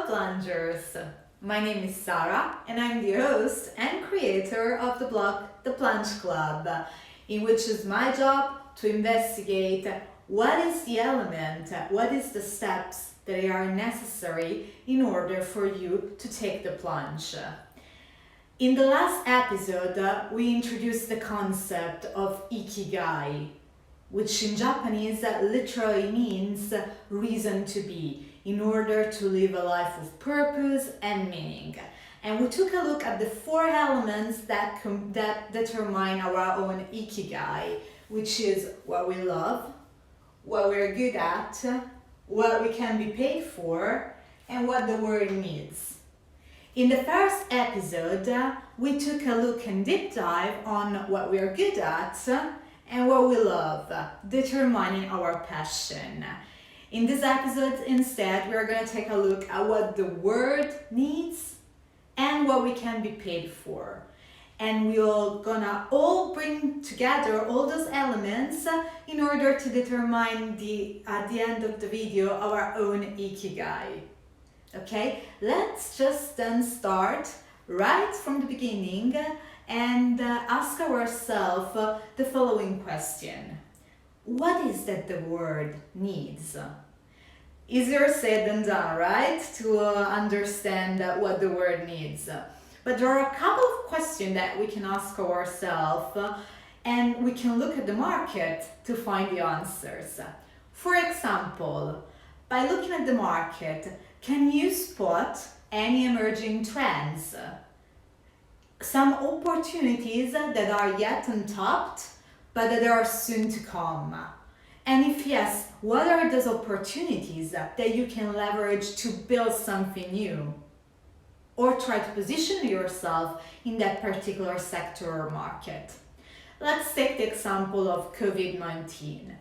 plungers! My name is Sarah and I'm the host and creator of the blog The Plunge Club, in which is my job to investigate what is the element, what is the steps that are necessary in order for you to take the plunge. In the last episode, we introduced the concept of Ikigai, which in Japanese literally means reason to be, in order to live a life of purpose and meaning. And we took a look at the four elements that determine our own Ikigai, which is what we love, what we're good at, what we can be paid for, and what the world needs. In the first episode, we took a look and deep dive on what we're good at and what we love, determining our passion. In this episode, instead, we're going to take a look at what the world needs and what we can be paid for. And we're gonna all bring together all those elements in order to determine at the end of the video our own Ikigai. Okay, let's just then start right from the beginning and ask ourselves the following question. What is that the world needs? Easier said than done, right? To understand what the world needs. But there are a couple of questions that we can ask ourselves and we can look at the market to find the answers. For example, by looking at the market, can you spot any emerging trends? Some opportunities that are yet untapped, but that are soon to come. And if yes, what are those opportunities that you can leverage to build something new? Or try to position yourself in that particular sector or market. Let's take the example of COVID-19.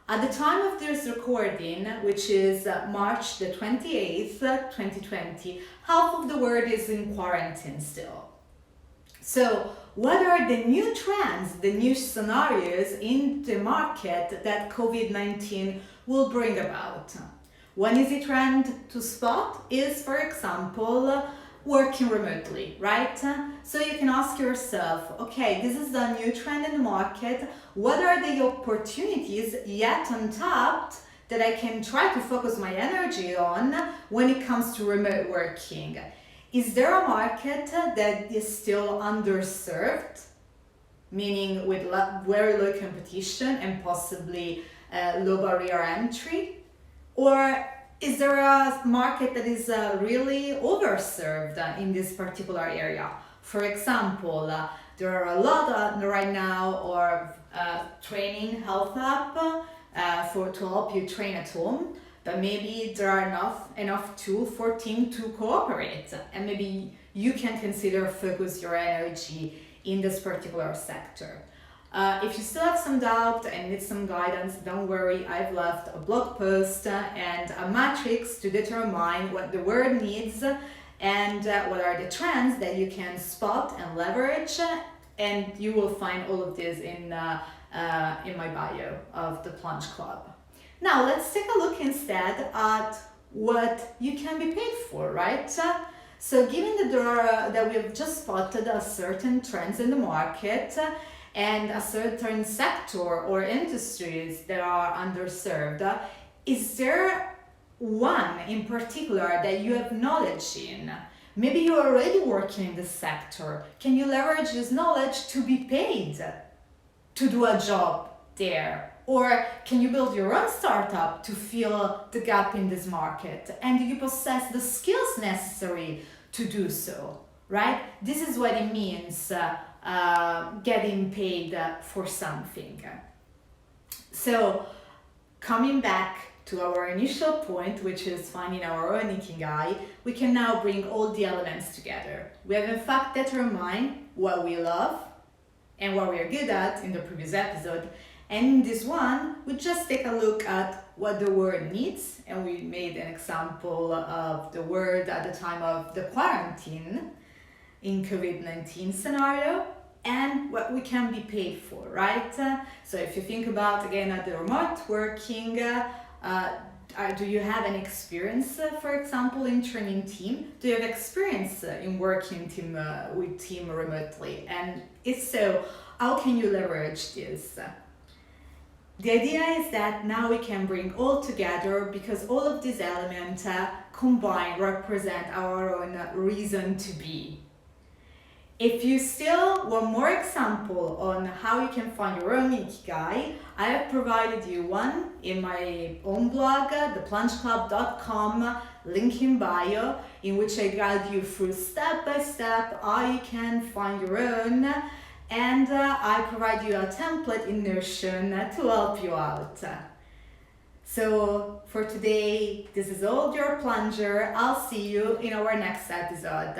At the time of this recording, which is March the 28th, 2020, half of the world is in quarantine still. So, what are the new trends, the new scenarios in the market that COVID-19 will bring about? One easy trend to spot is, for example, working remotely, right? So you can ask yourself, okay, this is the new trend in the market. What are the opportunities yet untapped that I can try to focus my energy on when it comes to remote working? Is there a market that is still underserved, meaning with very low competition and possibly low barrier entry? Or is there a market that is really overserved in this particular area? For example, there are a lot right now of training health app to help you train at home. But maybe there are enough tools for teams to cooperate, and maybe you can consider focus your energy in this particular sector. If you still have some doubt and need some guidance, don't worry, I've left a blog post and a matrix to determine what the world needs and what are the trends that you can spot and leverage, and you will find all of this in my bio of the Plunge Club. Now let's take a look instead at what you can be paid for, right? So given that we have just spotted a certain trends in the market and a certain sector or industries that are underserved, is there one in particular that you have knowledge in? Maybe you're already working in this sector. Can you leverage this knowledge to be paid to do a job there? Or can you build your own startup to fill the gap in this market? And do you possess the skills necessary to do so, right? This is what it means getting paid for something. So coming back to our initial point, which is finding our own Ikigai, we can now bring all the elements together. We have in fact determined what we love and what we are good at in the previous episode. And in this one, we just take a look at what the world needs, and we made an example of the world at the time of the quarantine in COVID-19 scenario, and what we can be paid for, right? So if you think about, again, at the remote working, Do you have any experience, for example, in training team? Do you have experience in working with team remotely? And if so, how can you leverage this? The idea is that now we can bring all together because all of these elements combined represent our own reason to be. If you still want more example on how you can find your own Ikigai, I have provided you one in my own blog, theplungeclub.com, link in bio, in which I guide you through step by step how you can find your own, and I provide you a template in Notion to help you out. So for today, this is all, your plunger. I'll see you in our next episode.